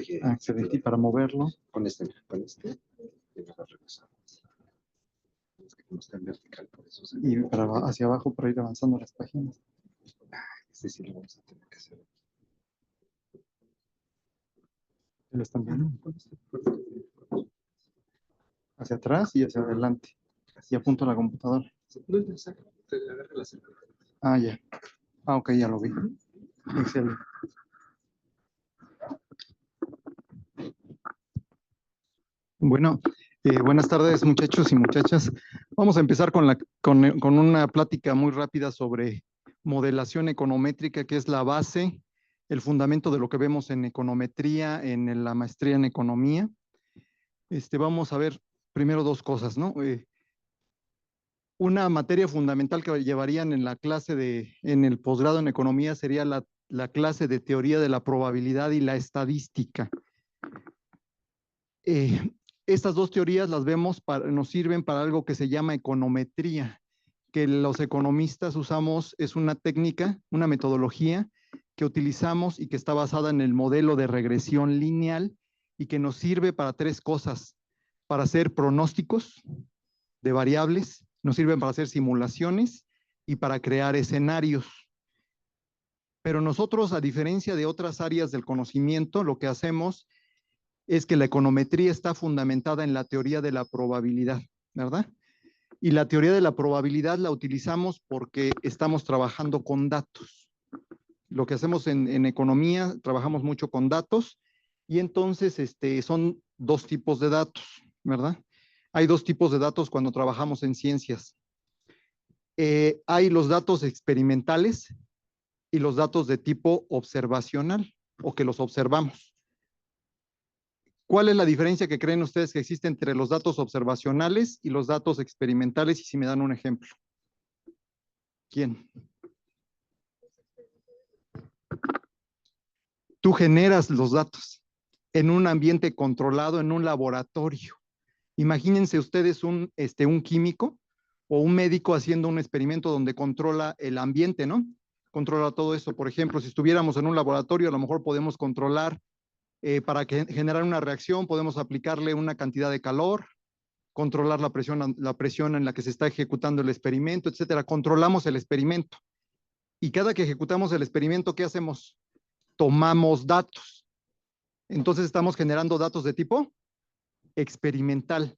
Excelente, y para moverlo. Con este. Y me lo regresamos. Es que no está en vertical, por eso se... Y para hacia abajo para ir avanzando las páginas. Este sí lo vamos a tener que hacer. ¿Lo están viendo? Hacia atrás y hacia adelante. Y apunto a la computadora. Ah, ya. Ah, ok, ya lo vi. Excelente. Bueno, buenas tardes, muchachos y muchachas. Vamos a empezar con una plática muy rápida sobre modelación econométrica, que es la base, el fundamento de lo que vemos en econometría, en la maestría en economía. Vamos a ver primero dos cosas, ¿no? Una materia fundamental que llevarían en la clase en el posgrado en economía sería la clase de teoría de la probabilidad y la estadística. Estas dos teorías las vemos, nos sirven para algo que se llama econometría, que los economistas usamos, es una técnica, una metodología que utilizamos y que está basada en el modelo de regresión lineal y que nos sirve para tres cosas: para hacer pronósticos de variables, nos sirven para hacer simulaciones y para crear escenarios. Pero nosotros, a diferencia de otras áreas del conocimiento, lo que hacemos es que la econometría está fundamentada en la teoría de la probabilidad, ¿verdad? Y la teoría de la probabilidad la utilizamos porque estamos trabajando con datos. Lo que hacemos en economía, trabajamos mucho con datos y entonces son dos tipos de datos, ¿verdad? Hay dos tipos de datos cuando trabajamos en ciencias. Hay los datos experimentales y los datos de tipo observacional o que los observamos. ¿Cuál es la diferencia que creen ustedes que existe entre los datos observacionales y los datos experimentales? Y si me dan un ejemplo. ¿Quién? Tú generas los datos en un ambiente controlado, en un laboratorio. Imagínense ustedes un químico o un médico haciendo un experimento donde controla el ambiente, ¿no? Controla todo eso. Por ejemplo, si estuviéramos en un laboratorio, a lo mejor podemos controlar para generar una reacción, podemos aplicarle una cantidad de calor, controlar la presión en la que se está ejecutando el experimento, etcétera. Controlamos el experimento. Y cada que ejecutamos el experimento, ¿qué hacemos? Tomamos datos. Entonces estamos generando datos de tipo experimental,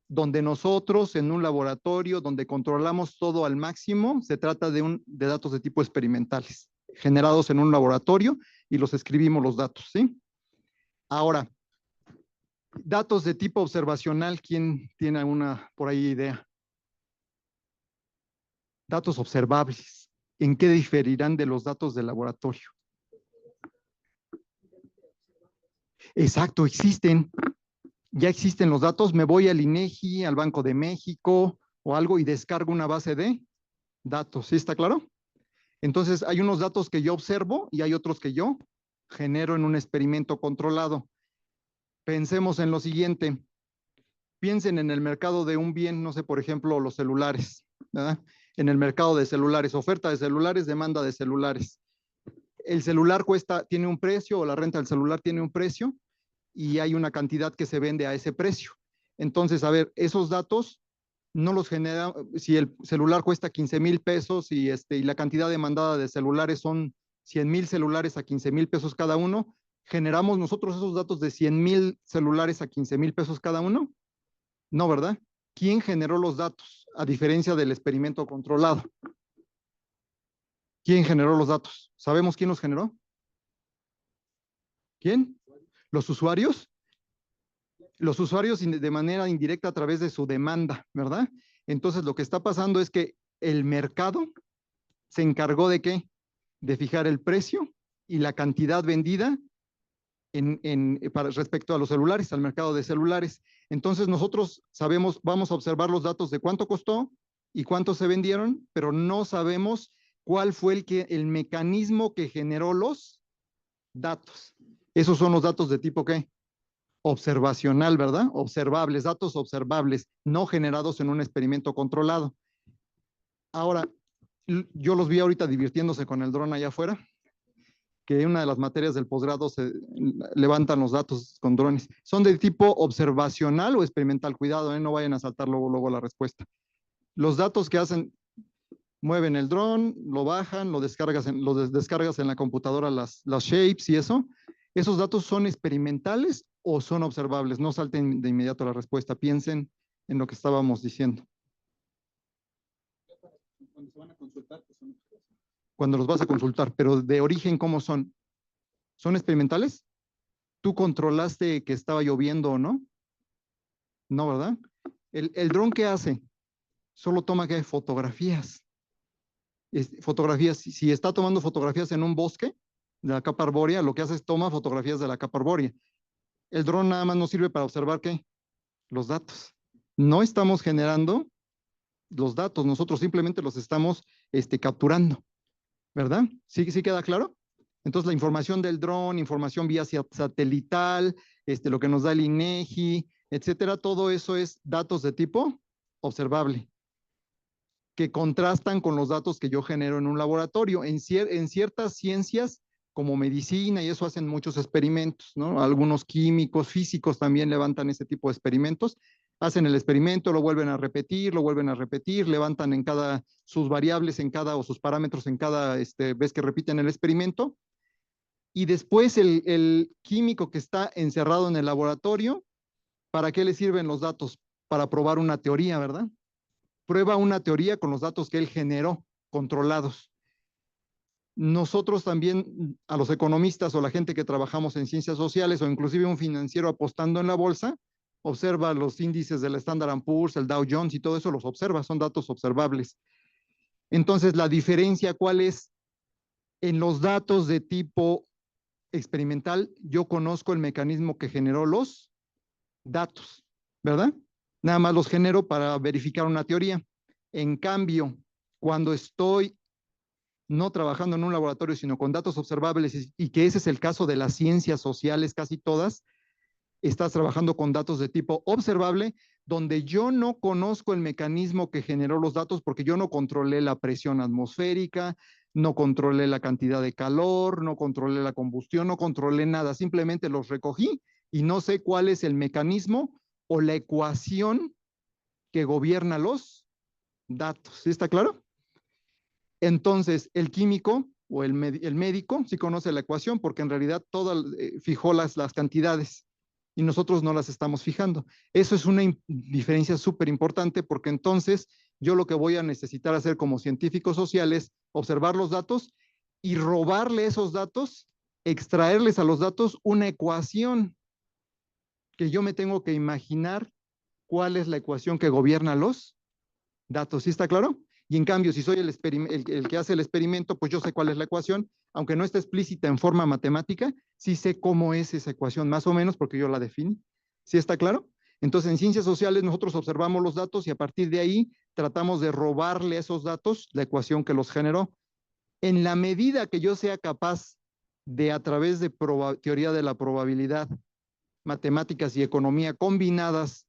donde nosotros en un laboratorio, donde controlamos todo al máximo, se trata de datos de tipo experimentales, generados en un laboratorio y los escribimos los datos, ¿sí? Ahora, datos de tipo observacional, ¿quién tiene alguna por ahí idea? Datos observables, ¿en qué diferirán de los datos del laboratorio? Exacto, existen. Ya existen los datos, me voy al INEGI, al Banco de México o algo y descargo una base de datos, ¿sí está claro? Entonces, hay unos datos que yo observo y hay otros que yo genero en un experimento controlado. Pensemos en lo siguiente. Piensen en el mercado de un bien, no sé, por ejemplo, los celulares, ¿verdad? En el mercado de celulares, oferta de celulares, demanda de celulares. El celular tiene un precio o la renta del celular tiene un precio y hay una cantidad que se vende a ese precio. Entonces, a ver, esos datos no los genera, si el celular cuesta 15,000 pesos y la cantidad demandada de celulares son 100,000 celulares a 15,000 pesos cada uno, ¿generamos nosotros esos datos de 100,000 celulares a 15,000 pesos cada uno? No, ¿verdad? ¿Quién generó los datos? A diferencia del experimento controlado. ¿Quién generó los datos? ¿Sabemos quién los generó? ¿Quién? ¿Los usuarios? Los usuarios de manera indirecta a través de su demanda, ¿verdad? Entonces, lo que está pasando es que el mercado se encargó de ¿qué? De fijar el precio y la cantidad vendida respecto a los celulares, al mercado de celulares. Entonces, nosotros sabemos, vamos a observar los datos de cuánto costó y cuánto se vendieron, pero no sabemos cuál fue el mecanismo que generó los datos. Esos son los datos de tipo ¿qué? Observacional, ¿verdad? Observables, datos observables, no generados en un experimento controlado. Ahora, yo los vi ahorita divirtiéndose con el dron allá afuera, que en una de las materias del posgrado se levantan los datos con drones. ¿Son de tipo observacional o experimental? Cuidado, no vayan a saltar luego la respuesta. Los datos que hacen, mueven el dron, lo bajan, lo descargas en la computadora, las shapes y eso. ¿Esos datos son experimentales o son observables? No salten de inmediato la respuesta, piensen en lo que estábamos diciendo. Cuando se van a consultar, pues son cuando los vas a consultar, pero de origen, ¿cómo son? ¿Son experimentales? ¿Tú controlaste que estaba lloviendo o no? No, ¿verdad? El dron, ¿qué hace? Solo toma ¿qué? Fotografías. Fotografías, si está tomando fotografías en un bosque de la capa arbórea, lo que hace es toma fotografías de la capa arbórea. El dron nada más nos sirve para observar ¿qué? Los datos. No estamos generando los datos, nosotros simplemente los estamos capturando, ¿verdad? ¿Sí queda claro? Entonces, la información del dron, información vía satelital, lo que nos da el INEGI, etcétera, todo eso es datos de tipo observable, que contrastan con los datos que yo genero en un laboratorio. En ciertas ciencias, como medicina, y eso, hacen muchos experimentos, ¿no? Algunos químicos, físicos también levantan ese tipo de experimentos, Hacen el experimento, lo vuelven a repetir, levantan en cada, sus variables en cada, o sus parámetros en cada vez que repiten el experimento. Y después el químico que está encerrado en el laboratorio, ¿para qué le sirven los datos? Para probar una teoría, ¿verdad? Prueba una teoría con los datos que él generó, controlados. Nosotros también, a los economistas o la gente que trabajamos en ciencias sociales o inclusive un financiero apostando en la bolsa, observa los índices del Standard & Poor's, el Dow Jones y todo eso los observa, son datos observables. Entonces, la diferencia, ¿cuál es? En los datos de tipo experimental, yo conozco el mecanismo que generó los datos, ¿verdad? Nada más los genero para verificar una teoría. En cambio, cuando estoy no trabajando en un laboratorio, sino con datos observables, y que ese es el caso de las ciencias sociales, casi todas, estás trabajando con datos de tipo observable, donde yo no conozco el mecanismo que generó los datos, porque yo no controlé la presión atmosférica, no controlé la cantidad de calor, no controlé la combustión, no controlé nada, simplemente los recogí y no sé cuál es el mecanismo o la ecuación que gobierna los datos. ¿Sí está claro? Entonces, el químico o el médico sí conoce la ecuación porque en realidad fijó las cantidades y nosotros no las estamos fijando. Eso es una diferencia súper importante porque entonces yo lo que voy a necesitar hacer como científico social es observar los datos y robarle esos datos, extraerles a los datos una ecuación que yo me tengo que imaginar cuál es la ecuación que gobierna los datos. ¿Sí está claro? Y en cambio, si soy el que hace el experimento, pues yo sé cuál es la ecuación, aunque no esté explícita en forma matemática, sí sé cómo es esa ecuación, más o menos, porque yo la definí. ¿Sí está claro? Entonces, en ciencias sociales nosotros observamos los datos y a partir de ahí tratamos de robarle a esos datos la ecuación que los generó. En la medida que yo sea capaz de, a través de teoría de la probabilidad, matemáticas y economía combinadas,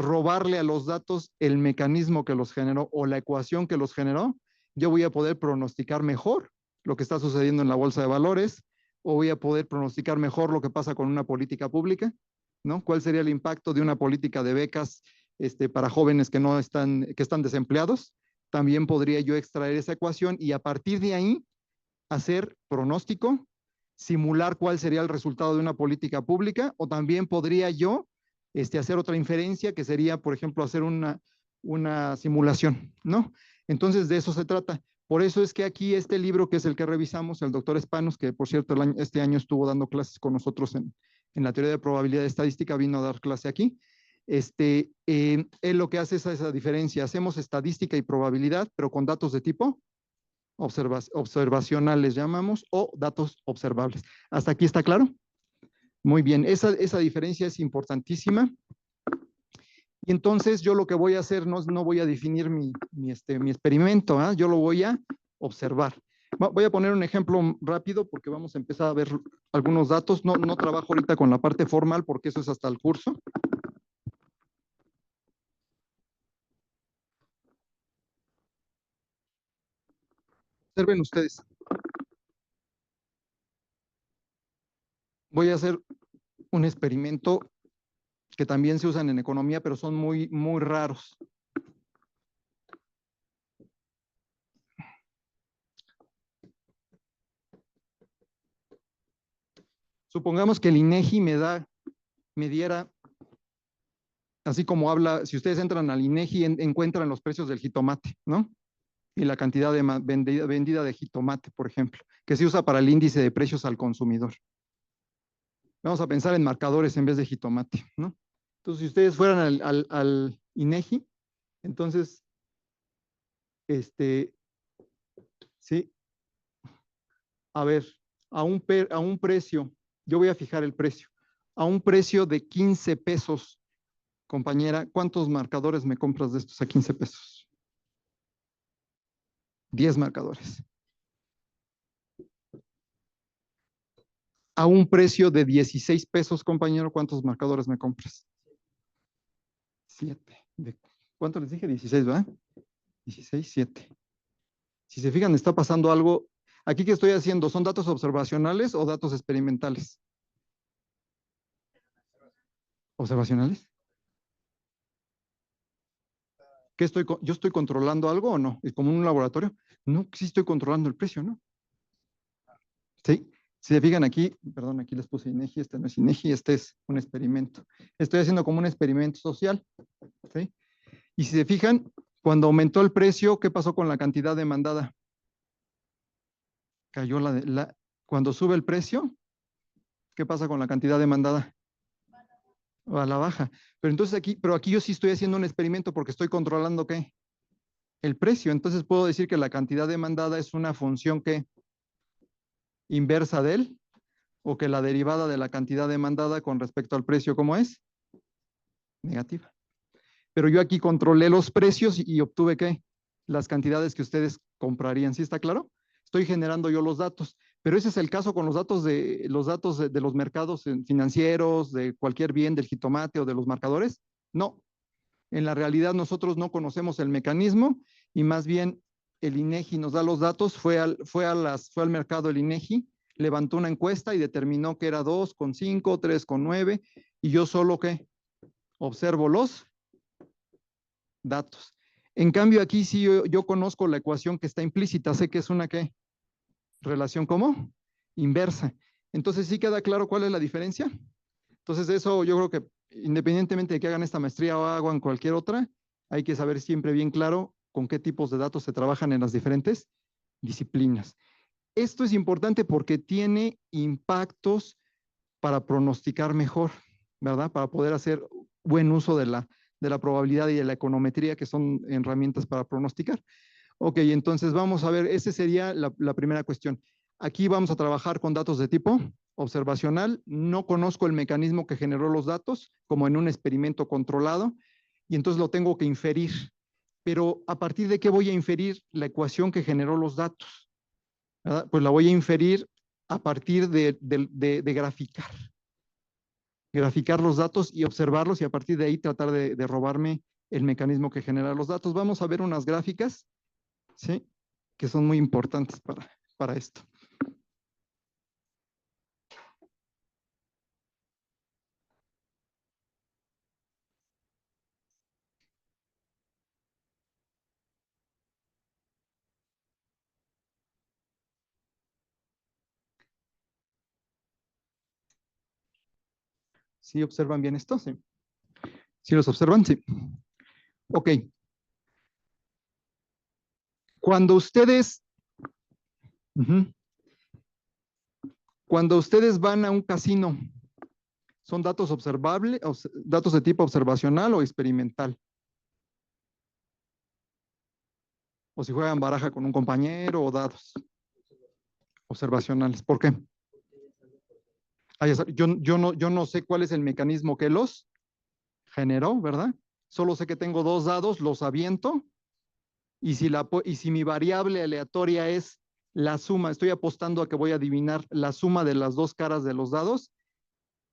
robarle a los datos el mecanismo que los generó o la ecuación que los generó, yo voy a poder pronosticar mejor lo que está sucediendo en la bolsa de valores o voy a poder pronosticar mejor lo que pasa con una política pública, ¿no? ¿Cuál sería el impacto de una política de becas para jóvenes que no están, que están desempleados? También podría yo extraer esa ecuación y a partir de ahí hacer pronóstico, simular cuál sería el resultado de una política pública, o también podría yo hacer otra inferencia que sería, por ejemplo, hacer una simulación, ¿no? Entonces, de eso se trata. Por eso es que aquí este libro, que es el que revisamos, el doctor Spanos, que por cierto este año estuvo dando clases con nosotros en la teoría de probabilidad estadística, vino a dar clase aquí. Él lo que hace es esa diferencia. Hacemos estadística y probabilidad, pero con datos de tipo observacionales llamamos, o datos observables. ¿Hasta aquí está claro? Muy bien, esa diferencia es importantísima. Y entonces yo lo que voy a hacer, no voy a definir mi experimento, ¿eh? Yo lo voy a observar. Voy a poner un ejemplo rápido porque vamos a empezar a ver algunos datos. No trabajo ahorita con la parte formal porque eso es hasta el curso. Observen ustedes. Voy a hacer un experimento que también se usan en economía, pero son muy, muy raros. Supongamos que el INEGI me diera, así como habla, si ustedes entran al INEGI, encuentran los precios del jitomate, ¿no? Y la cantidad de vendida de jitomate, por ejemplo, que se usa para el índice de precios al consumidor. Vamos a pensar en marcadores en vez de jitomate, ¿no? Entonces, si ustedes fueran al INEGI, entonces, sí, a ver, a un precio, yo voy a fijar el precio, a un precio de 15 pesos, compañera, ¿cuántos marcadores me compras de estos a 15 pesos? 10 marcadores. A un precio de 16 pesos, compañero, ¿cuántos marcadores me compras? 7. ¿Cuánto les dije? 16, ¿verdad? 16, 7. Si se fijan, está pasando algo. Aquí que estoy haciendo, ¿son datos observacionales o datos experimentales? ¿Observacionales? ¿Yo estoy controlando algo o no? ¿Es como un laboratorio? No, sí estoy controlando el precio, ¿no? Sí. Si se fijan aquí, perdón, aquí les puse INEGI, este no es INEGI, este es un experimento. Estoy haciendo como un experimento social, ¿sí? Y si se fijan, cuando aumentó el precio, ¿qué pasó con la cantidad demandada? Cayó cuando sube el precio, ¿qué pasa con la cantidad demandada? A la baja. Pero aquí yo sí estoy haciendo un experimento porque estoy controlando ¿qué? El precio. Entonces puedo decir que la cantidad demandada es una función que inversa de él o que la derivada de la cantidad demandada con respecto al precio, ¿cómo es? Negativa. Pero yo aquí controlé los precios y obtuve ¿qué? Las cantidades que ustedes comprarían. ¿Sí está claro? Estoy generando yo los datos. Pero ese es el caso con los datos de los mercados financieros, de cualquier bien, del jitomate o de los marcadores. No, en la realidad nosotros no conocemos el mecanismo y más bien el INEGI nos da los datos, fue al mercado el INEGI, levantó una encuesta y determinó que era 2,5, 3,9 y yo solo ¿qué? Observo los datos. En cambio aquí sí yo conozco la ecuación que está implícita, sé que es una ¿qué? Relación ¿cómo? Inversa. Entonces sí queda claro cuál es la diferencia. Entonces, de eso yo creo que independientemente de que hagan esta maestría o hagan cualquier otra, hay que saber siempre bien claro con qué tipos de datos se trabajan en las diferentes disciplinas. Esto es importante porque tiene impactos para pronosticar mejor, ¿verdad? Para poder hacer buen uso de la probabilidad y de la econometría, que son herramientas para pronosticar. Ok, entonces vamos a ver, esa sería la primera cuestión. Aquí vamos a trabajar con datos de tipo observacional. No conozco el mecanismo que generó los datos, como en un experimento controlado, y entonces lo tengo que inferir. Pero ¿a partir de qué voy a inferir la ecuación que generó los datos? ¿Verdad? Pues la voy a inferir a partir de graficar. Graficar los datos y observarlos y a partir de ahí tratar de robarme el mecanismo que genera los datos. Vamos a ver unas gráficas, ¿sí? Que son muy importantes para esto. ¿Sí observan bien esto? Sí. ¿Sí los observan? Sí. Ok. Cuando ustedes, uh-huh, cuando ustedes van a un casino, ¿son datos observables, datos de tipo observacional o experimental? O si juegan baraja con un compañero o dados observacionales. ¿Por qué? Yo no sé cuál es el mecanismo que los generó, ¿verdad? Solo sé que tengo dos dados, los aviento y si mi variable aleatoria es la suma, estoy apostando a que voy a adivinar la suma de las dos caras de los dados,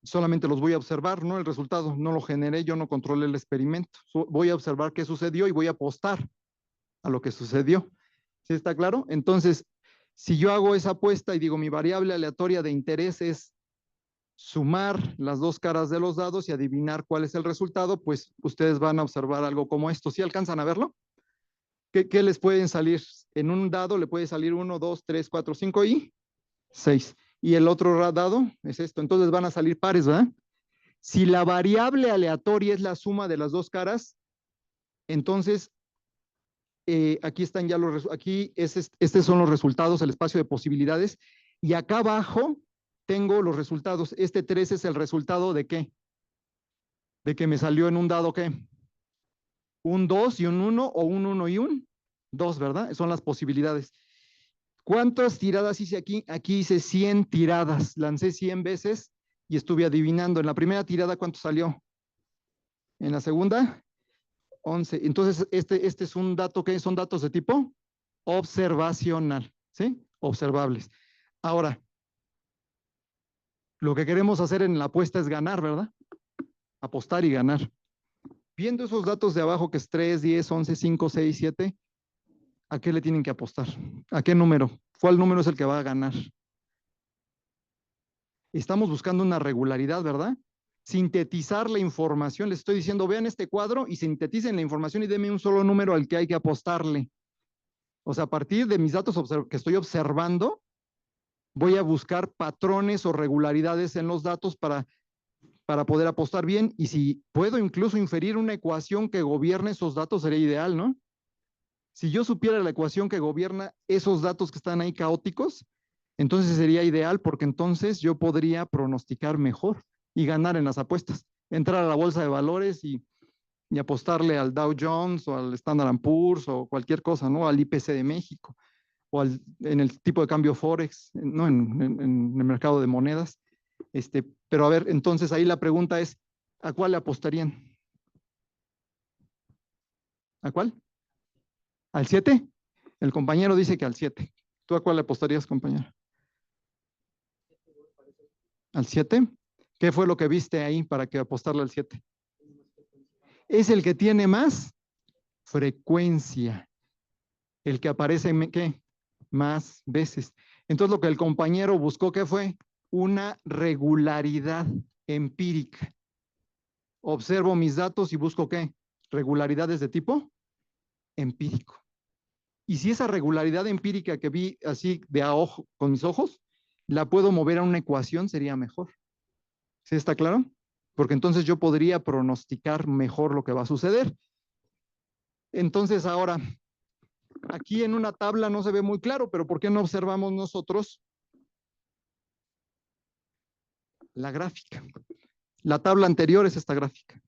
solamente los voy a observar, no el resultado, no lo generé, yo no controlé el experimento. Voy a observar qué sucedió y voy a apostar a lo que sucedió. ¿Sí está claro? Entonces, si yo hago esa apuesta y digo mi variable aleatoria de interés es sumar las dos caras de los dados y adivinar cuál es el resultado, pues ustedes van a observar algo como esto. ¿Sí alcanzan a verlo? ¿Qué les pueden salir? En un dado le puede salir 1, 2, 3, 4, 5 y 6. Y el otro dado es esto. Entonces van a salir pares, ¿verdad? Si la variable aleatoria es la suma de las dos caras, entonces aquí están ya aquí estos son los resultados, el espacio de posibilidades. Y acá abajo tengo los resultados. Este 3 es el resultado de ¿qué? De que me salió en un dado ¿qué? Un 2 y un 1 o un 1 y un 2, ¿verdad? Son las posibilidades. ¿Cuántas tiradas hice aquí? Aquí hice 100 tiradas. Lancé 100 veces y estuve adivinando. En la primera tirada, ¿cuánto salió? En la segunda, 11. Entonces, este es un dato que son datos de tipo observacional, ¿sí? Observables. Ahora, lo que queremos hacer en la apuesta es ganar, ¿verdad? Apostar y ganar. Viendo esos datos de abajo, que es 3, 10, 11, 5, 6, 7, ¿a qué le tienen que apostar? ¿A qué número? ¿Cuál número es el que va a ganar? Estamos buscando una regularidad, ¿verdad? sintetizar la información. Les estoy diciendo, vean este cuadro y sinteticen la información y denme un solo número al que hay que apostarle. O sea, a partir de mis datos que estoy observando, voy a buscar patrones o regularidades en los datos para poder apostar bien. Y si puedo incluso inferir una ecuación que gobierne esos datos, sería ideal, ¿no? Si yo supiera la ecuación que gobierna esos datos que están ahí caóticos, entonces sería ideal porque entonces yo podría pronosticar mejor y ganar en las apuestas. Entrar a la bolsa de valores y apostarle al Dow Jones o al Standard & Poor's o cualquier cosa, ¿no? Al IPC de México o en el tipo de cambio Forex, ¿no? En el mercado de monedas. Pero a ver, entonces ahí la pregunta es, ¿a cuál le apostarían? ¿A cuál? ¿Al 7? El compañero dice que al 7. ¿Tú a cuál le apostarías, compañero? ¿Al 7? ¿Qué fue lo que viste ahí para que apostarle al 7? Es el que tiene más frecuencia, el que aparece ¿qué? Más veces. Entonces lo que el compañero buscó, ¿qué fue? Una regularidad empírica. Observo mis datos y busco ¿qué? Regularidades de tipo empírico. Y si esa regularidad empírica que vi así de a ojo, con mis ojos, la puedo mover a una ecuación, sería mejor. ¿Sí está claro? Porque entonces yo podría pronosticar mejor lo que va a suceder. Entonces ahora, aquí en una tabla no se ve muy claro, pero ¿por qué no observamos nosotros la gráfica? La tabla anterior es esta gráfica.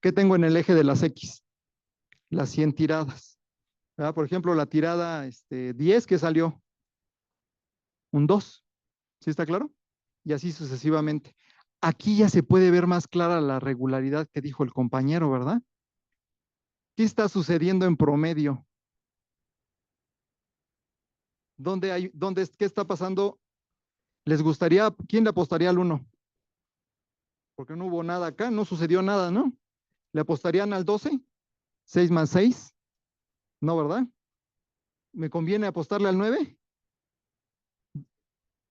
¿Qué tengo en el eje de las X? Las 100 tiradas. ¿Verdad? Por ejemplo, la tirada 10 que salió, un 2. ¿Sí está claro? Y así sucesivamente. Aquí ya se puede ver más clara la regularidad que dijo el compañero, ¿verdad? ¿Qué está sucediendo en promedio? ¿Qué está pasando? ¿Les gustaría, quién le apostaría al 1? Porque no hubo nada acá, no sucedió nada, ¿no? ¿Le apostarían al 12? ¿6 más 6? No, ¿verdad? ¿Me conviene apostarle al 9?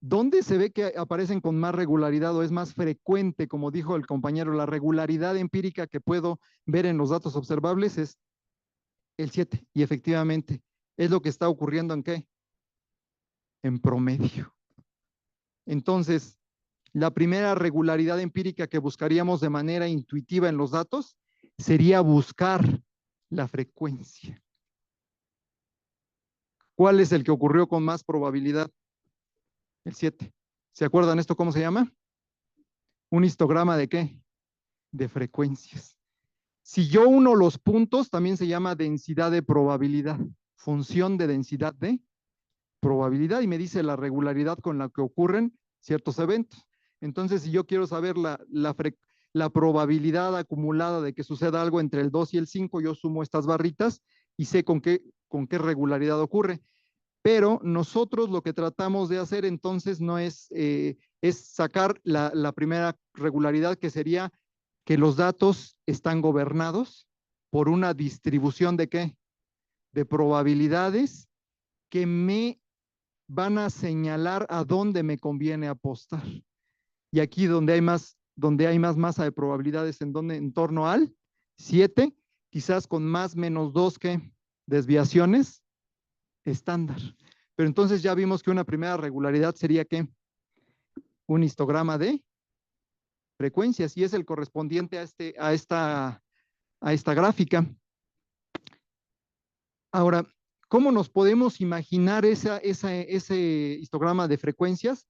¿Dónde se ve que aparecen con más regularidad o es más frecuente, como dijo el compañero, la regularidad empírica que puedo ver en los datos observables es el 7? Y efectivamente, es lo que está ocurriendo en qué? En promedio. Entonces, la primera regularidad empírica que buscaríamos de manera intuitiva en los datos sería buscar la frecuencia. ¿Cuál es el que ocurrió con más probabilidad? El 7. ¿Se acuerdan esto cómo se llama? Un histograma de qué? De frecuencias. Si yo uno los puntos, también se llama densidad de probabilidad, función de densidad de probabilidad, y me dice la regularidad con la que ocurren ciertos eventos. Entonces, si yo quiero saber la probabilidad acumulada de que suceda algo entre el 2 y el 5, yo sumo estas barritas y sé con qué regularidad ocurre. Pero nosotros lo que tratamos de hacer entonces no es sacar la primera regularidad, que sería que los datos están gobernados por una distribución de ¿qué? De probabilidades que me van a señalar a dónde me conviene apostar. Y aquí donde hay más masa de probabilidades, en torno al 7, quizás con más menos 2 que desviaciones estándar. Pero entonces ya vimos que una primera regularidad sería que un histograma de frecuencias, y es el correspondiente a esta gráfica. Ahora, ¿cómo nos podemos imaginar ese histograma de frecuencias?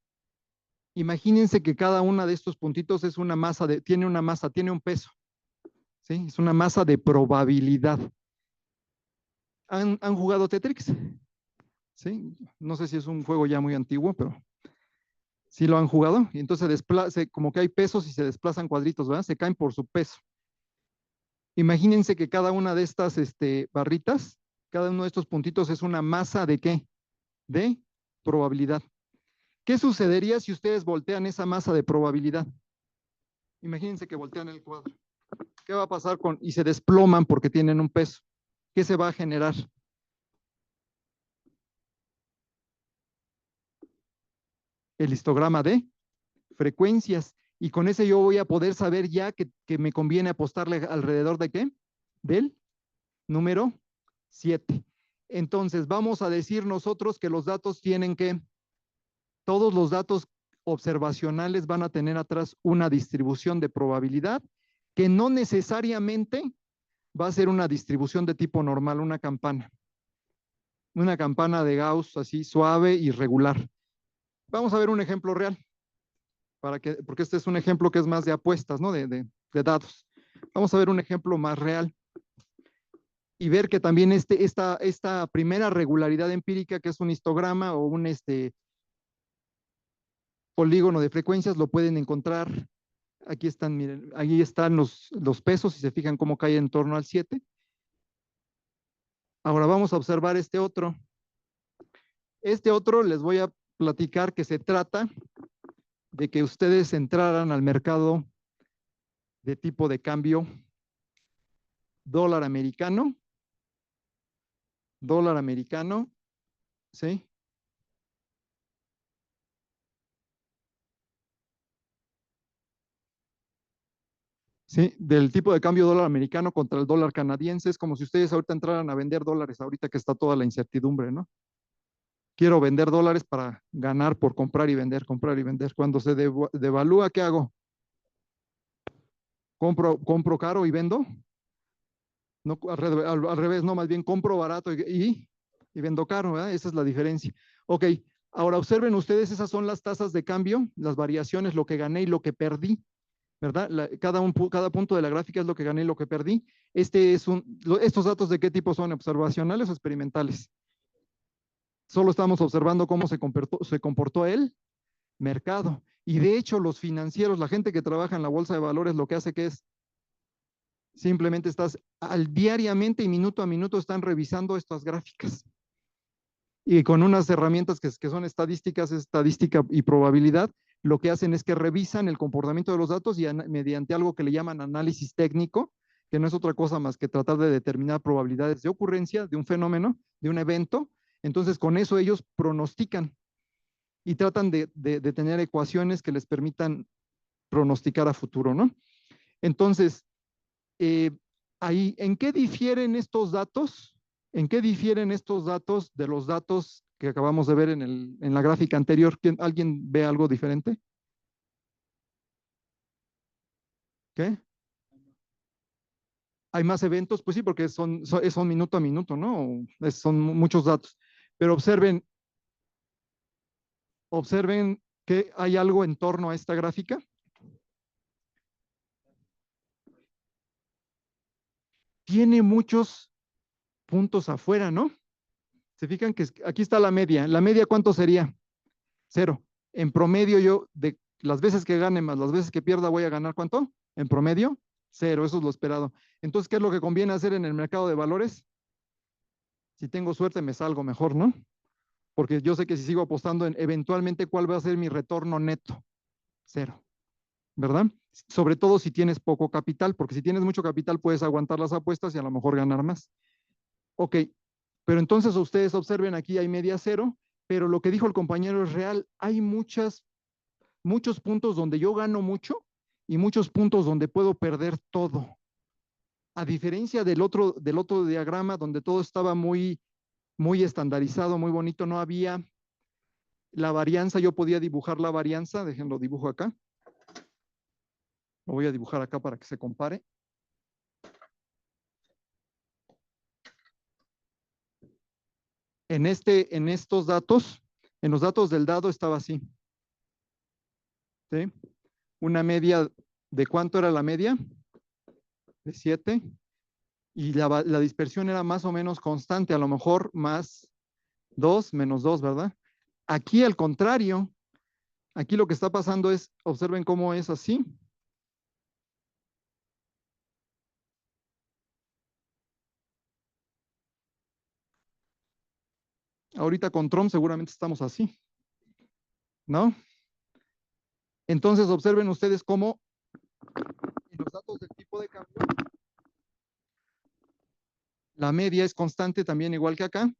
Imagínense que cada una de estos puntitos es una masa, tiene un peso, ¿sí? Es una masa de probabilidad. ¿Han jugado Tetris? ¿Sí? No sé si es un juego ya muy antiguo, pero sí lo han jugado. Y entonces como que hay pesos y se desplazan cuadritos, ¿verdad? Se caen por su peso. Imagínense que cada una de estas barritas, cada uno de estos puntitos es una masa de ¿qué? De probabilidad. ¿Qué sucedería si ustedes voltean esa masa de probabilidad? Imagínense que voltean el cuadro. ¿Qué va a pasar y se desploman porque tienen un peso? ¿Qué se va a generar? El histograma de frecuencias. Y con ese yo voy a poder saber ya que me conviene apostarle alrededor de qué? Del número 7. Entonces, vamos a decir nosotros que los datos tienen que, todos los datos observacionales van a tener atrás una distribución de probabilidad que no necesariamente va a ser una distribución de tipo normal, una campana de Gauss así suave y regular. Vamos a ver un ejemplo real, porque este es un ejemplo que es más de apuestas, ¿no? De datos. Vamos a ver un ejemplo más real y ver que también esta primera regularidad empírica, que es un histograma o un polígono de frecuencias, lo pueden encontrar. Aquí están, miren, ahí están los pesos, si se fijan cómo cae en torno al 7. Ahora vamos a observar este otro. Este otro les voy a platicar que se trata de que ustedes entraran al mercado de tipo de cambio dólar americano, ¿sí? Sí, del tipo de cambio dólar americano contra el dólar canadiense. Es como si ustedes ahorita entraran a vender dólares, ahorita que está toda la incertidumbre, ¿no? Quiero vender dólares para ganar por comprar y vender, comprar y vender. Cuando se devalúa, ¿qué hago? Compro caro y vendo. No, al revés, no, más bien compro barato y vendo caro, ¿verdad? Esa es la diferencia. Ok, ahora observen ustedes, esas son las tasas de cambio, las variaciones, lo que gané y lo que perdí, ¿verdad? Cada punto de la gráfica es lo que gané y lo que perdí. Estos datos de qué tipo son, observacionales o experimentales. Solo estamos observando cómo se comportó el mercado. Y de hecho, los financieros, la gente que trabaja en la bolsa de valores, lo que hace que es simplemente diariamente y minuto a minuto están revisando estas gráficas. Y con unas herramientas que son estadística y probabilidad, lo que hacen es que revisan el comportamiento de los datos y mediante algo que le llaman análisis técnico, que no es otra cosa más que tratar de determinar probabilidades de ocurrencia de un fenómeno, de un evento. Entonces, con eso ellos pronostican y tratan de tener ecuaciones que les permitan pronosticar a futuro, ¿no? Entonces, ahí, ¿en qué difieren estos datos? ¿En qué difieren estos datos de los datos que acabamos de ver en la gráfica anterior? ¿Alguien ve algo diferente? ¿Qué? ¿Hay más eventos? Pues sí, porque son minuto a minuto, ¿no? Son muchos datos. Pero observen que hay algo en torno a esta gráfica. Tiene muchos puntos afuera, ¿no? Se fijan que aquí está la media. ¿La media cuánto sería? 0. En promedio yo, de las veces que gane más las veces que pierda, voy a ganar ¿cuánto? En promedio, 0. Eso es lo esperado. Entonces, ¿qué es lo que conviene hacer en el mercado de valores? Si tengo suerte, me salgo mejor, ¿no? Porque yo sé que si sigo apostando eventualmente, ¿cuál va a ser mi retorno neto? 0. ¿Verdad? Sobre todo si tienes poco capital, porque si tienes mucho capital puedes aguantar las apuestas y a lo mejor ganar más. Ok, pero entonces ustedes observen aquí hay media 0, pero lo que dijo el compañero es real. Hay muchos puntos donde yo gano mucho y muchos puntos donde puedo perder todo. A diferencia del otro diagrama donde todo estaba muy estandarizado, muy bonito, no había la varianza, yo podía dibujar la varianza, déjenlo dibujo acá. Lo voy a dibujar acá para que se compare. En estos datos, en los datos del dado estaba así. ¿Sí? Una media, ¿de cuánto era la media? De 7. Y la dispersión era más o menos constante, a lo mejor más 2, menos 2, ¿verdad? Aquí al contrario, aquí lo que está pasando es, observen cómo es así. Ahorita con Trump seguramente estamos así, ¿no? Entonces observen ustedes cómo en los datos del tipo de cambio, la media es constante también igual que acá,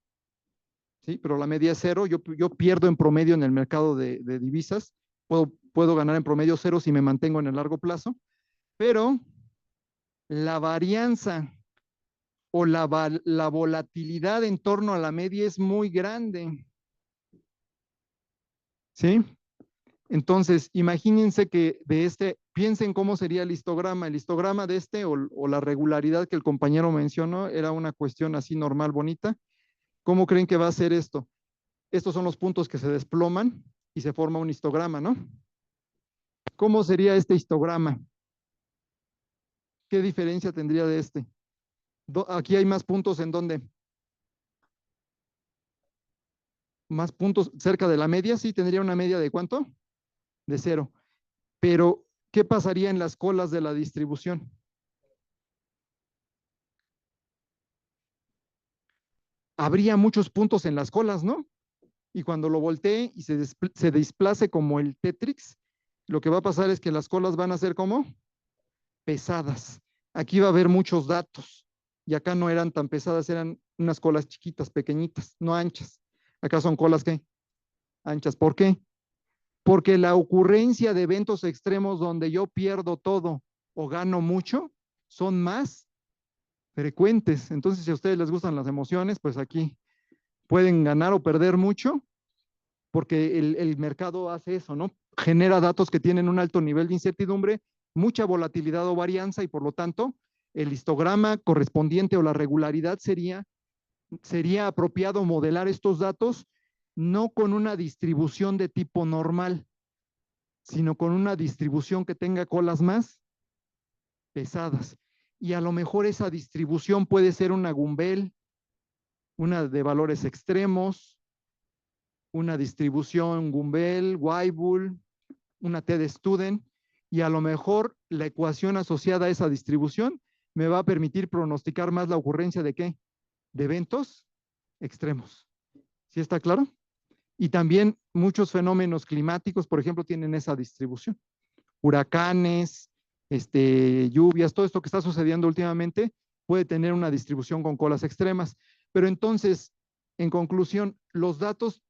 ¿sí? Pero la media es 0, yo pierdo en promedio en el mercado de divisas, puedo puedo ganar en promedio 0 si me mantengo en el largo plazo, pero la varianza o la volatilidad en torno a la media es muy grande. ¿Sí? Entonces, imagínense que piensen cómo sería el histograma. El histograma de o la regularidad que el compañero mencionó era una cuestión así normal, bonita. ¿Cómo creen que va a ser esto? Estos son los puntos que se desploman y se forma un histograma, ¿no? ¿Cómo sería este histograma? ¿Qué diferencia tendría de este? Aquí hay más puntos en donde. Más puntos cerca de la media, sí, tendría una media de ¿cuánto? De 0. Pero, ¿qué pasaría en las colas de la distribución? Habría muchos puntos en las colas, ¿no? Y cuando lo voltee y se desplace como el Tetrix, lo que va a pasar es que las colas van a ser como pesadas. Aquí va a haber muchos datos. Y acá no eran tan pesadas, eran unas colas chiquitas, pequeñitas, no anchas. Acá son colas ¿qué? Anchas. ¿Por qué? Porque la ocurrencia de eventos extremos donde yo pierdo todo o gano mucho son más frecuentes. Entonces, si a ustedes les gustan las emociones, pues aquí pueden ganar o perder mucho porque el mercado hace eso, ¿no? Genera datos que tienen un alto nivel de incertidumbre, mucha volatilidad o varianza y por lo tanto el histograma correspondiente o la regularidad sería apropiado modelar estos datos no con una distribución de tipo normal, sino con una distribución que tenga colas más pesadas. Y a lo mejor esa distribución puede ser una Gumbel, una de valores extremos, una distribución Gumbel, Weibull, una T de Student, y a lo mejor la ecuación asociada a esa distribución me va a permitir pronosticar más la ocurrencia de ¿qué? De eventos extremos. ¿Sí está claro? Y también muchos fenómenos climáticos, por ejemplo, tienen esa distribución. Huracanes, lluvias, todo esto que está sucediendo últimamente puede tener una distribución con colas extremas. Pero entonces, en conclusión, los datos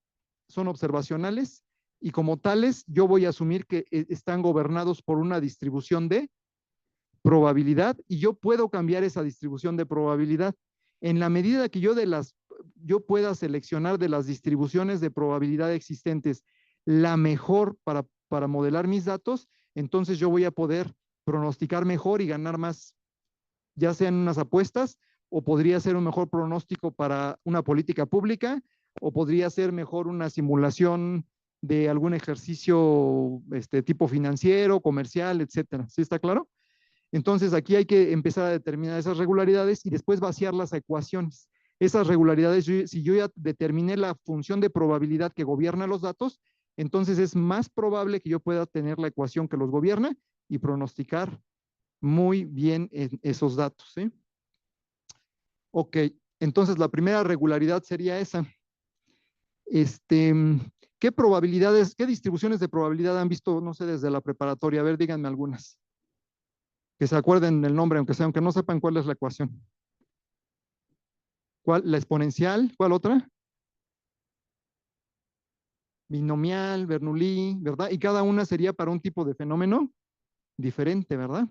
son observacionales y como tales yo voy a asumir que están gobernados por una distribución de probabilidad y yo puedo cambiar esa distribución de probabilidad. En la medida que yo pueda seleccionar de las distribuciones de probabilidad existentes la mejor para modelar mis datos, entonces yo voy a poder pronosticar mejor y ganar más, ya sean unas apuestas o podría ser un mejor pronóstico para una política pública o podría ser mejor una simulación de algún ejercicio tipo financiero, comercial, etcétera. ¿Sí está claro? Entonces aquí hay que empezar a determinar esas regularidades y después vaciarlas a ecuaciones. Esas regularidades, si yo ya determiné la función de probabilidad que gobierna los datos, entonces es más probable que yo pueda tener la ecuación que los gobierna y pronosticar muy bien esos datos. ¿Sí? Ok, entonces la primera regularidad sería esa. ¿Qué probabilidades, qué distribuciones de probabilidad han visto, no sé, desde la preparatoria? A ver, díganme algunas. Que se acuerden el nombre, aunque no sepan cuál es la ecuación. ¿Cuál? La exponencial, ¿cuál otra? Binomial, Bernoulli, ¿verdad? Y cada una sería para un tipo de fenómeno diferente, ¿verdad?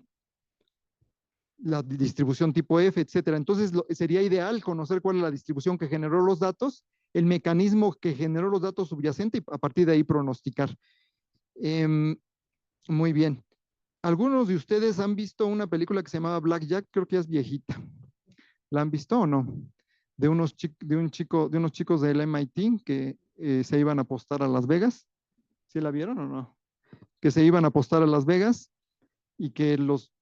La distribución tipo F, etcétera. Entonces, sería ideal conocer cuál es la distribución que generó los datos, el mecanismo que generó los datos subyacentes y a partir de ahí pronosticar. Muy bien. ¿Algunos de ustedes han visto una película que se llamaba Blackjack? Creo que ya es viejita. ¿La han visto o no? De unos chicos del MIT que se iban a apostar a Las Vegas. ¿Sí la vieron o no? Que se iban a apostar a Las Vegas y que los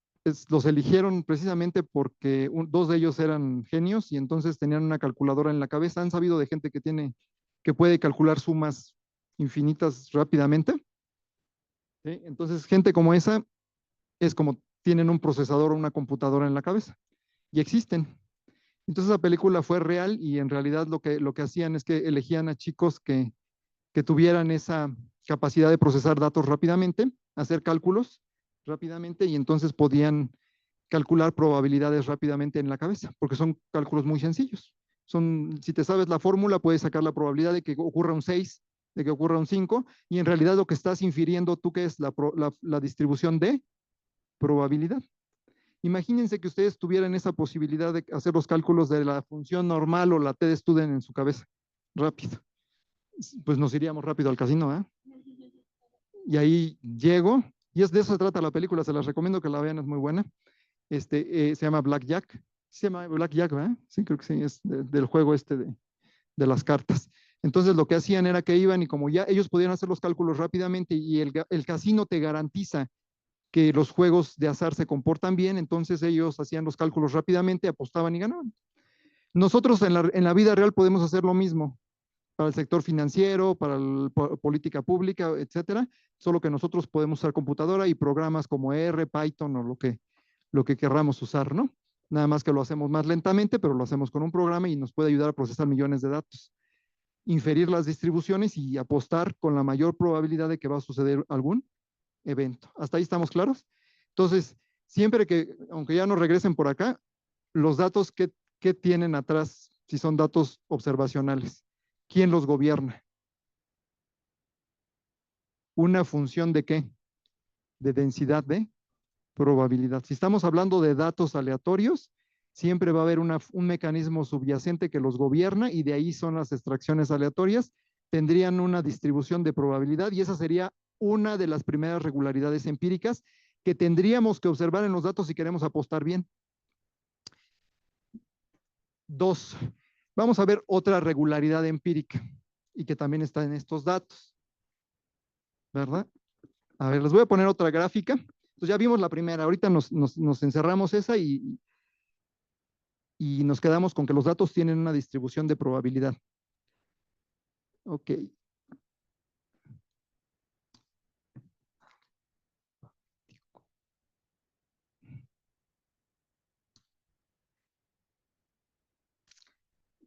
eligieron precisamente porque dos de ellos eran genios y entonces tenían una calculadora en la cabeza. ¿Han sabido de gente que puede calcular sumas infinitas rápidamente? ¿Sí? Entonces, gente como esa es como tienen un procesador o una computadora en la cabeza y existen. Entonces la película fue real y en realidad lo que hacían es que elegían a chicos que tuvieran esa capacidad de procesar datos rápidamente, hacer cálculos rápidamente y entonces podían calcular probabilidades rápidamente en la cabeza, porque son cálculos muy sencillos. Si te sabes la fórmula, puedes sacar la probabilidad de que ocurra un 6 de que ocurra un 5, y en realidad lo que estás infiriendo tú que es la distribución de probabilidad. Imagínense que ustedes tuvieran esa posibilidad de hacer los cálculos de la función normal o la t-de-Student en su cabeza, rápido. Pues nos iríamos rápido al casino, ¿eh? Y ahí llego, y de eso se trata la película, se las recomiendo que la vean, es muy buena. Se llama Blackjack, se llama Blackjack, ¿verdad? Sí, creo que sí, es del juego de las cartas. Entonces lo que hacían era que iban y como ya ellos podían hacer los cálculos rápidamente y el casino te garantiza que los juegos de azar se comportan bien, entonces ellos hacían los cálculos rápidamente, apostaban y ganaban. Nosotros en la vida real podemos hacer lo mismo para el sector financiero, para la política pública, etcétera, solo que nosotros podemos usar computadora y programas como R, Python o lo que querramos usar, ¿no? Nada más que lo hacemos más lentamente, pero lo hacemos con un programa y nos puede ayudar a procesar millones de datos, inferir las distribuciones y apostar con la mayor probabilidad de que va a suceder algún evento. ¿Hasta ahí estamos claros? Entonces, siempre que, aunque ya no regresen por acá, los datos que tienen atrás, si son datos observacionales, ¿quién los gobierna? ¿Una función de qué? De densidad de probabilidad. Si estamos hablando de datos aleatorios, siempre va a haber un mecanismo subyacente que los gobierna y de ahí son las extracciones aleatorias. Tendrían una distribución de probabilidad y esa sería una de las primeras regularidades empíricas que tendríamos que observar en los datos si queremos apostar bien. 2. Vamos a ver otra regularidad empírica y que también está en estos datos, ¿verdad? A ver, les voy a poner otra gráfica. Entonces ya vimos la primera, ahorita nos encerramos esa y nos quedamos con que los datos tienen una distribución de probabilidad. Ok.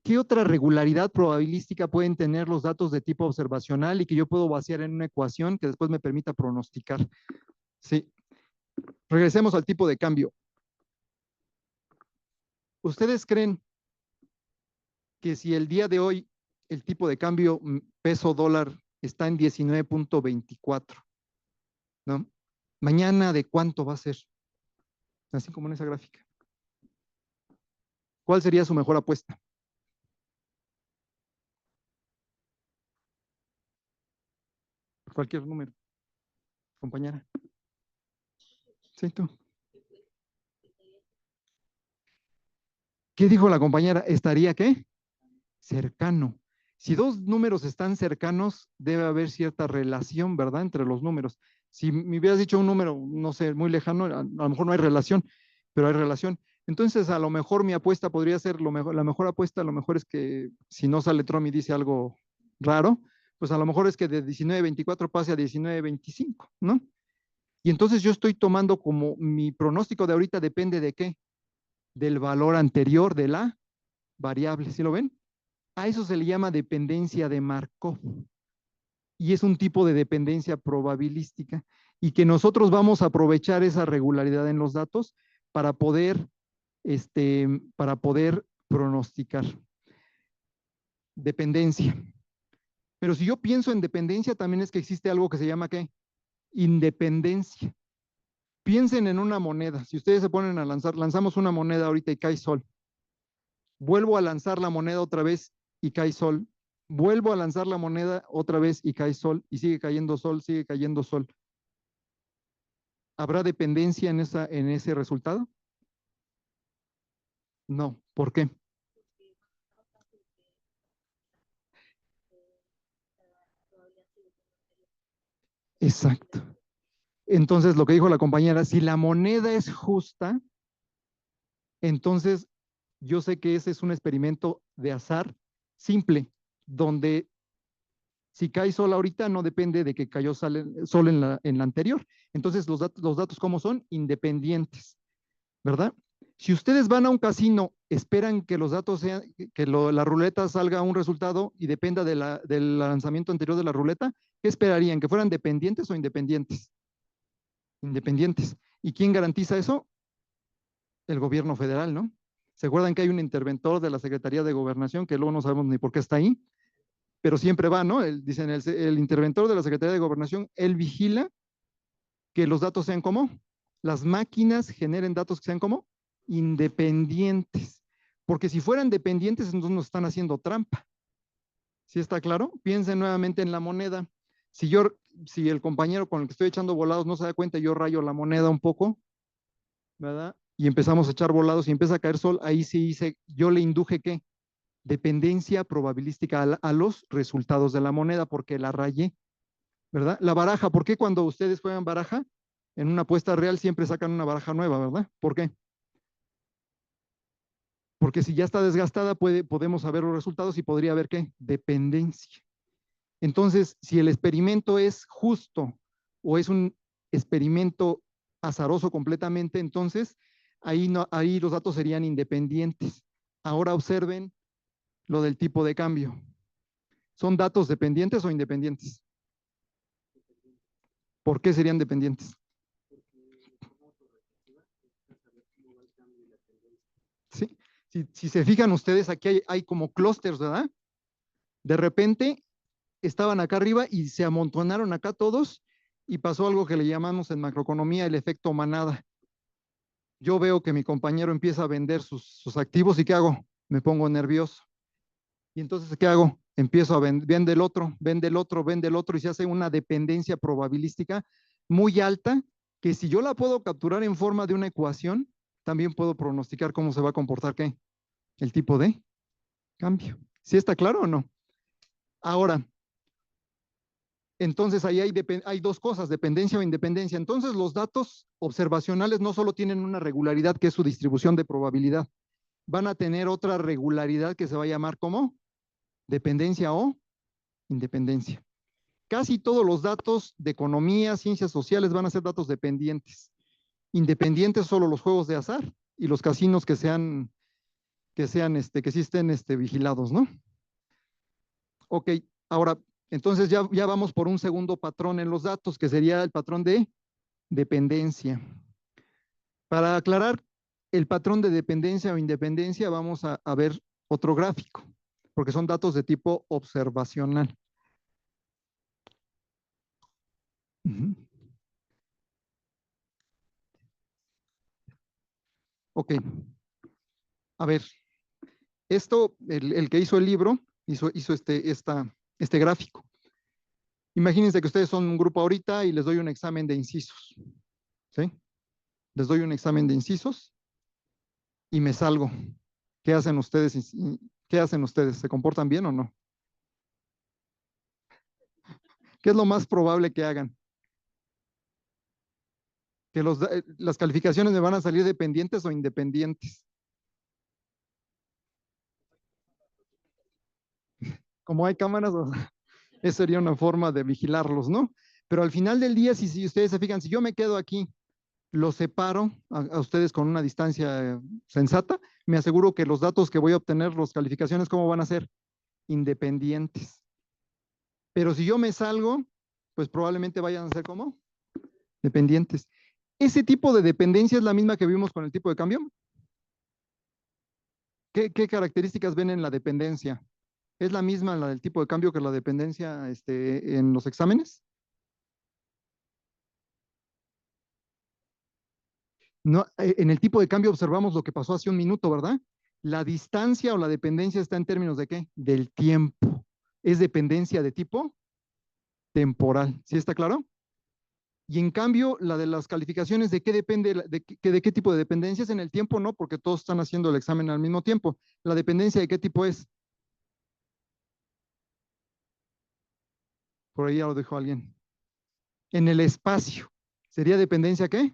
¿Qué otra regularidad probabilística pueden tener los datos de tipo observacional y que yo puedo vaciar en una ecuación que después me permita pronosticar? Sí. Regresemos al tipo de cambio. ¿Ustedes creen que si el día de hoy el tipo de cambio peso dólar está en 19.24, ¿no? Mañana, ¿de cuánto va a ser? Así como en esa gráfica. ¿Cuál sería su mejor apuesta? Cualquier número, compañera. Sí, tú. ¿Qué dijo la compañera? ¿Estaría qué? Cercano. Si dos números están cercanos, debe haber cierta relación, ¿verdad? Entre los números. Si me hubieras dicho un número, no sé, muy lejano, a lo mejor no hay relación, pero hay relación. Entonces, a lo mejor mi apuesta podría ser, la mejor apuesta, a lo mejor es que si no sale Trump y dice algo raro, pues a lo mejor es que de 19.24 pase a 19.25, ¿no? Y entonces yo estoy tomando como mi pronóstico de ahorita depende de qué, del valor anterior de la variable, ¿sí lo ven? A eso se le llama dependencia de Markov y es un tipo de dependencia probabilística y que nosotros vamos a aprovechar esa regularidad en los datos para poder, para poder pronosticar. Dependencia. Pero si yo pienso en dependencia, también es que existe algo que se llama ¿qué? Independencia. Piensen en una moneda. Si ustedes se ponen a lanzamos una moneda ahorita y cae sol. Vuelvo a lanzar la moneda otra vez y cae sol. Vuelvo a lanzar la moneda otra vez y cae sol y sigue cayendo sol, sigue cayendo sol. ¿Habrá dependencia en ese resultado? No. ¿Por qué? Exacto. Entonces, lo que dijo la compañera, si la moneda es justa, entonces yo sé que ese es un experimento de azar simple, donde si cae sol ahorita no depende de que cayó sol en la anterior. Entonces, los datos ¿cómo son? Independientes, ¿verdad? Si ustedes van a un casino, esperan que los datos sean, que la ruleta salga un resultado y dependa del lanzamiento anterior de la ruleta, ¿qué esperarían? ¿Que fueran dependientes o independientes? Independientes. ¿Y quién garantiza eso? El gobierno federal, ¿no? ¿Se acuerdan que hay un interventor de la Secretaría de Gobernación que luego no sabemos ni por qué está ahí? pero siempre va, ¿no? Dicen, el interventor de la Secretaría de Gobernación, él vigila que los datos sean como, las máquinas generen datos que sean como independientes, porque si fueran dependientes, entonces nos están haciendo trampa. ¿Sí está claro? Piensen nuevamente en la moneda. Si el compañero con el que estoy echando volados no se da cuenta, yo rayo la moneda un poco, ¿verdad? Y empezamos a echar volados y empieza a caer sol, ahí sí hice, yo le induje ¿qué? Dependencia probabilística a los resultados de la moneda, porque la rayé, ¿verdad? La baraja, ¿por qué cuando ustedes juegan baraja, en una apuesta real siempre sacan una baraja nueva, ¿verdad? ¿Por qué? Porque si ya está desgastada, podemos saber los resultados y podría haber ¿qué? Dependencia. Entonces, si el experimento es justo o es un experimento azaroso completamente, entonces ahí, no, ahí los datos serían independientes. Ahora observen lo del tipo de cambio. ¿Son datos dependientes o independientes? ¿Por qué serían dependientes? ¿Sí? Si se fijan ustedes, aquí hay como clústeres, ¿verdad? De repente estaban acá arriba y se amontonaron acá todos y pasó algo que le llamamos en macroeconomía el efecto manada. Yo veo que mi compañero empieza a vender sus activos y ¿qué hago? Me pongo nervioso. Y entonces, ¿qué hago? Empiezo a vender el otro, vende el otro, vende el otro y se hace una dependencia probabilística muy alta que si yo la puedo capturar en forma de una ecuación, también puedo pronosticar cómo se va a comportar ¿qué? El tipo de cambio. ¿Sí está claro o no? Ahora, entonces ahí hay dos cosas, dependencia o independencia. Entonces los datos observacionales no solo tienen una regularidad que es su distribución de probabilidad, van a tener otra regularidad que se va a llamar como dependencia o independencia. Casi todos los datos de economía, ciencias sociales van a ser datos dependientes. Independientes solo los juegos de azar y los casinos que sí estén vigilados, ¿no? Ok, ahora, entonces ya vamos por un segundo patrón en los datos, que sería el patrón de dependencia. Para aclarar el patrón de dependencia o independencia, vamos a ver otro gráfico, porque son datos de tipo observacional. Uh-huh. Ok, a ver, el que hizo el libro, hizo este gráfico. Imagínense que ustedes son un grupo ahorita y les doy un examen de incisos, ¿sí? Les doy un examen de incisos y me salgo. ¿Qué hacen ustedes? ¿Qué hacen ustedes? ¿Se comportan bien o no? ¿Qué es lo más probable que hagan? Que las calificaciones me van a salir dependientes o independientes. Como hay cámaras, esa sería una forma de vigilarlos, ¿no? Pero al final del día, si ustedes se fijan, si yo me quedo aquí, los separo a ustedes con una distancia sensata, me aseguro que los datos que voy a obtener, las calificaciones, ¿cómo van a ser? Independientes. Pero si yo me salgo, pues probablemente vayan a ser como dependientes. Ese tipo de dependencia es la misma que vimos con el tipo de cambio. ¿Qué características ven en la dependencia? ¿Es la misma la del tipo de cambio que la dependencia en los exámenes? No, en el tipo de cambio observamos lo que pasó hace un minuto, ¿verdad? La distancia o la dependencia está en términos de ¿qué? Del tiempo. Es dependencia de tipo temporal. ¿Sí está claro? Y en cambio, la de las calificaciones, ¿de qué depende? ¿De qué tipo de dependencia es en el tiempo? No, porque todos están haciendo el examen al mismo tiempo. ¿La dependencia de qué tipo es? Por ahí ya lo dejó alguien. En el espacio. ¿Sería dependencia qué?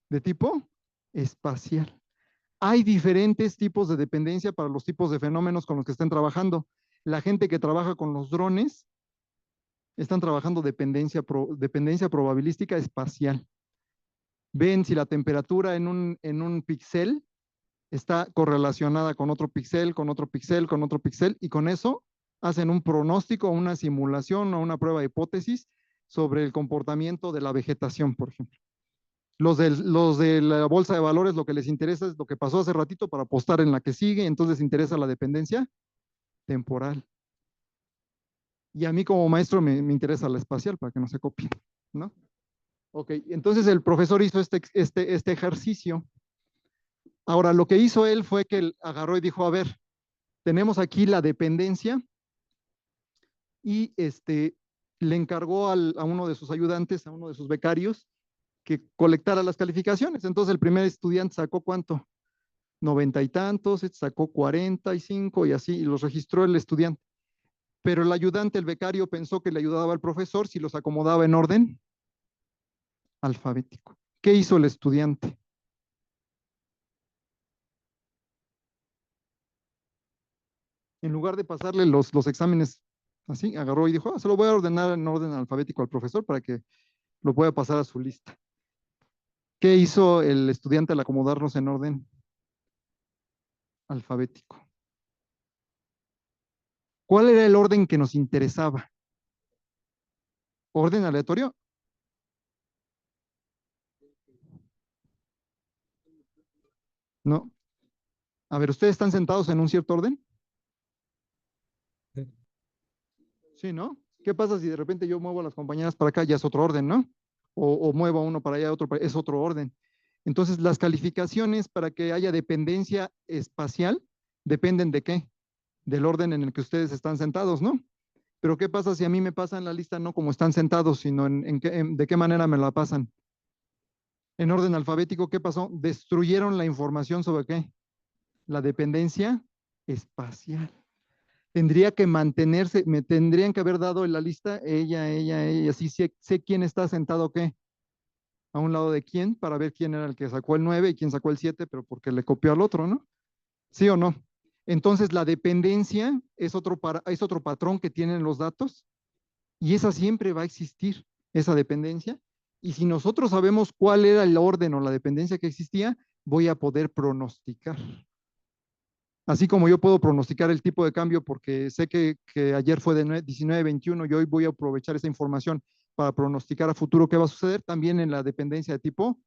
De tipo espacial. Hay diferentes tipos de dependencia para los tipos de fenómenos con los que estén trabajando. La gente que trabaja con los drones están trabajando dependencia probabilística espacial. Ven si la temperatura en un píxel está correlacionada con otro píxel, con otro píxel, con otro píxel, y con eso hacen un pronóstico, una simulación o una prueba de hipótesis sobre el comportamiento de la vegetación, por ejemplo. Los de la bolsa de valores lo que les interesa es lo que pasó hace ratito para apostar en la que sigue, entonces les interesa la dependencia temporal. Y a mí como maestro me interesa la espacial para que no se copien, ¿no? Ok, entonces el profesor hizo este ejercicio. Ahora, lo que hizo él fue que él agarró y dijo, a ver, tenemos aquí la dependencia y le encargó a uno de sus ayudantes, a uno de sus becarios, que colectara las calificaciones. Entonces el primer estudiante sacó ¿cuánto? 90 y tantos, este sacó 45 y así, y los registró el estudiante. Pero el ayudante, el becario, pensó que le ayudaba al profesor si los acomodaba en orden alfabético. ¿Qué hizo el estudiante? En lugar de pasarle los exámenes así, agarró y dijo, se lo voy a ordenar en orden alfabético al profesor para que lo pueda pasar a su lista. ¿Qué hizo el estudiante al acomodarnos en orden alfabético? ¿Cuál era el orden que nos interesaba? ¿Orden aleatorio? No. A ver, ¿ustedes están sentados en un cierto orden? Sí, ¿no? ¿Qué pasa si de repente yo muevo a las compañeras para acá? Ya es otro orden, ¿no? O muevo a uno para allá, otro para es otro orden. Entonces, las calificaciones para que haya dependencia espacial dependen de qué? Del orden en el que ustedes están sentados, ¿no? Pero ¿qué pasa si a mí me pasan la lista no como están sentados, sino de qué manera me la pasan? En orden alfabético, ¿qué pasó? Destruyeron la información sobre qué? La dependencia espacial. Tendría que mantenerse, me tendrían que haber dado en la lista ella, sí sé quién está sentado qué, a un lado de quién, para ver quién era el que sacó el 9 y quién sacó el 7, pero porque le copió al otro, ¿no? ¿Sí o no? Entonces la dependencia es otro patrón que tienen los datos y esa siempre va a existir, esa dependencia. Y si nosotros sabemos cuál era el orden o la dependencia que existía, voy a poder pronosticar. Así como yo puedo pronosticar el tipo de cambio porque sé que ayer fue de 19.21 y hoy voy a aprovechar esa información para pronosticar a futuro qué va a suceder, también en la dependencia de tipo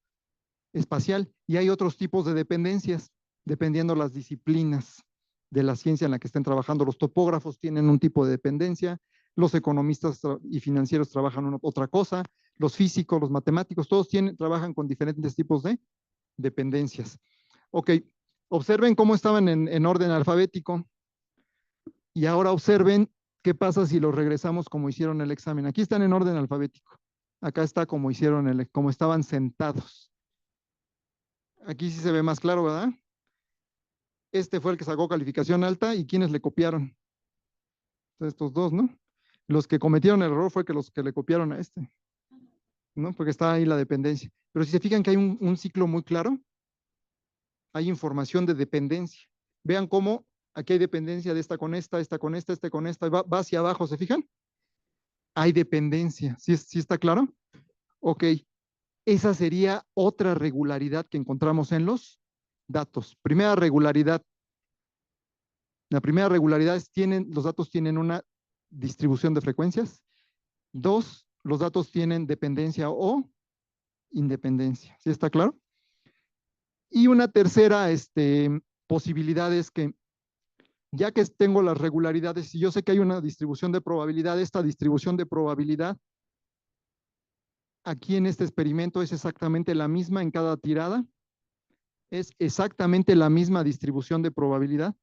espacial. Y hay otros tipos de dependencias, dependiendo las disciplinas de la ciencia en la que estén trabajando. Los topógrafos tienen un tipo de dependencia, los economistas y financieros trabajan otra cosa, los físicos, los matemáticos, todos trabajan con diferentes tipos de dependencias. Ok, observen cómo estaban en orden alfabético y ahora observen qué pasa si los regresamos como hicieron el examen. Aquí están en orden alfabético. Acá está como como estaban sentados. Aquí sí se ve más claro, ¿verdad? Este fue el que sacó calificación alta y quienes le copiaron. Entonces, estos dos, ¿no? Los que cometieron el error fue que los que le copiaron a este, ¿no? Porque está ahí la dependencia. Pero si se fijan que hay un ciclo muy claro, hay información de dependencia. Vean cómo aquí hay dependencia de esta con esta, va hacia abajo, ¿se fijan? Hay dependencia, ¿sí está claro? Ok, esa sería otra regularidad que encontramos en los datos. Primera regularidad. La primera regularidad es los datos tienen una distribución de frecuencias. Dos, los datos tienen dependencia o independencia. ¿Sí está claro? Y una tercera posibilidad es que ya que tengo las regularidades y yo sé que hay una distribución de probabilidad, esta distribución de probabilidad aquí en este experimento es exactamente la misma en cada tirada, es exactamente la misma distribución de probabilidad,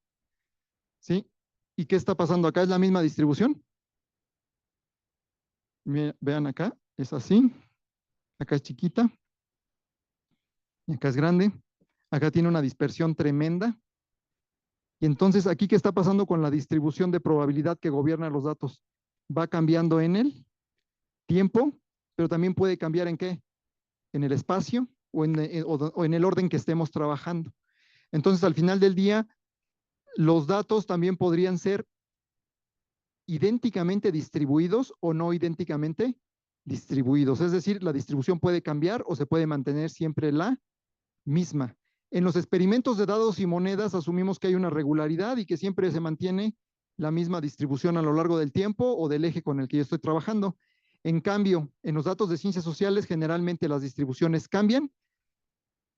¿sí? ¿Y qué está pasando acá? ¿Es la misma distribución? Vean acá, es así, acá es chiquita, y acá es grande, acá tiene una dispersión tremenda. Y entonces, ¿aquí qué está pasando con la distribución de probabilidad que gobierna los datos? Va cambiando en el tiempo, pero también puede cambiar en qué? En el espacio o en el orden que estemos trabajando. Entonces, al final del día, los datos también podrían ser idénticamente distribuidos o no idénticamente distribuidos. Es decir, la distribución puede cambiar o se puede mantener siempre la misma. En los experimentos de dados y monedas asumimos que hay una regularidad y que siempre se mantiene la misma distribución a lo largo del tiempo o del eje con el que yo estoy trabajando. En cambio, en los datos de ciencias sociales generalmente las distribuciones cambian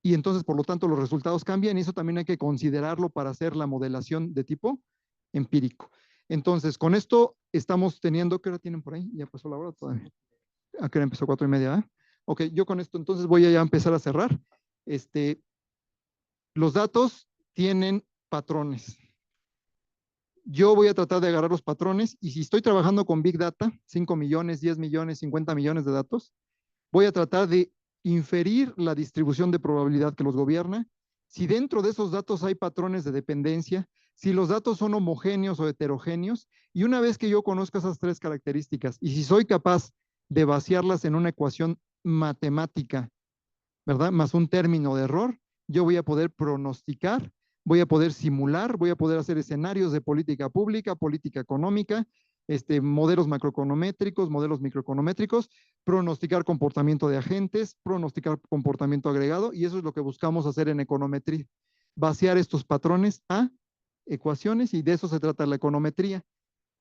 y entonces por lo tanto los resultados cambian y eso también hay que considerarlo para hacer la modelación de tipo empírico. Entonces, con esto estamos teniendo, ¿qué hora tienen por ahí? ¿Ya pasó la hora todavía? ¿A qué hora empezó? 4:30, ¿eh? Ok, yo con esto entonces voy a ya empezar a cerrar. Los datos tienen patrones. Yo voy a tratar de agarrar los patrones y si estoy trabajando con Big Data, 5 millones, 10 millones, 50 millones de datos, voy a tratar de inferir la distribución de probabilidad que los gobierna. Si dentro de esos datos hay patrones de dependencia, si los datos son homogéneos o heterogéneos, y una vez que yo conozca esas tres características, y si soy capaz de vaciarlas en una ecuación matemática, ¿verdad? Más un término de error, yo voy a poder pronosticar, voy a poder simular, voy a poder hacer escenarios de política pública, política económica, modelos macroeconométricos, modelos microeconométricos, pronosticar comportamiento de agentes, pronosticar comportamiento agregado, y eso es lo que buscamos hacer en econometría, vaciar estos patrones a ecuaciones, y de eso se trata la econometría.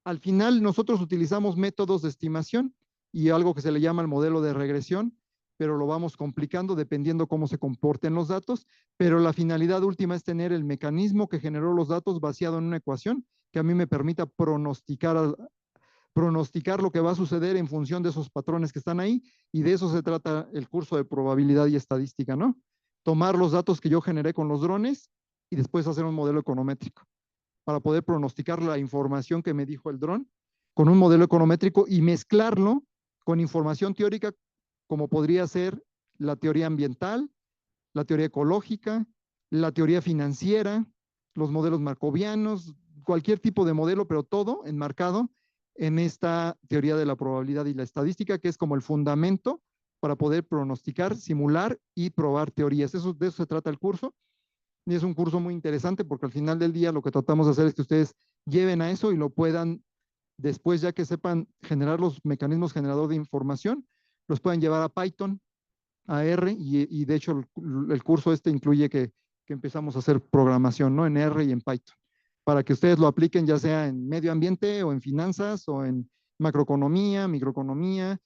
Al final, nosotros utilizamos métodos de estimación y algo que se le llama el modelo de regresión, pero lo vamos complicando dependiendo cómo se comporten los datos, pero la finalidad última es tener el mecanismo que generó los datos vaciado en una ecuación que a mí me permita pronosticar lo que va a suceder en función de esos patrones que están ahí, y de eso se trata el curso de probabilidad y estadística, ¿no? Tomar los datos que yo generé con los drones y después hacer un modelo econométrico para poder pronosticar la información que me dijo el dron con un modelo econométrico y mezclarlo con información teórica como podría ser la teoría ambiental, la teoría ecológica, la teoría financiera, los modelos marcovianos, cualquier tipo de modelo, pero todo enmarcado en esta teoría de la probabilidad y la estadística, que es como el fundamento para poder pronosticar, simular y probar teorías. De eso se trata el curso. Y es un curso muy interesante porque al final del día lo que tratamos de hacer es que ustedes lleven a eso y lo puedan, después ya que sepan generar los mecanismos generadores de información, los puedan llevar a Python, a R, y de hecho el curso incluye que empezamos a hacer programación, ¿no? En R y en Python, para que ustedes lo apliquen ya sea en medio ambiente o en finanzas o en macroeconomía, microeconomía,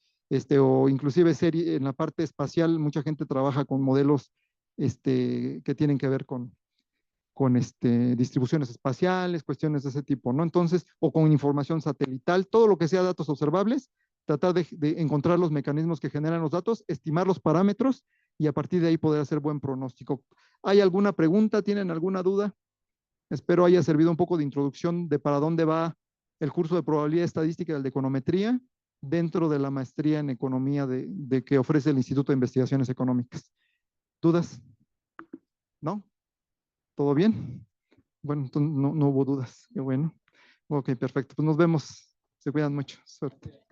o inclusive en la parte espacial, mucha gente trabaja con modelos que tienen que ver con distribuciones espaciales, cuestiones de ese tipo, ¿no? Entonces, o con información satelital, todo lo que sea datos observables, tratar de encontrar los mecanismos que generan los datos, estimar los parámetros y a partir de ahí poder hacer buen pronóstico. ¿Hay alguna pregunta? ¿Tienen alguna duda? Espero haya servido un poco de introducción de para dónde va el curso de probabilidad estadística y el de econometría dentro de la maestría en economía de que ofrece el Instituto de Investigaciones Económicas. ¿Dudas? ¿No? ¿Todo bien? Bueno, entonces no hubo dudas. Qué bueno. Ok, perfecto. Pues nos vemos. Se cuidan mucho. Suerte.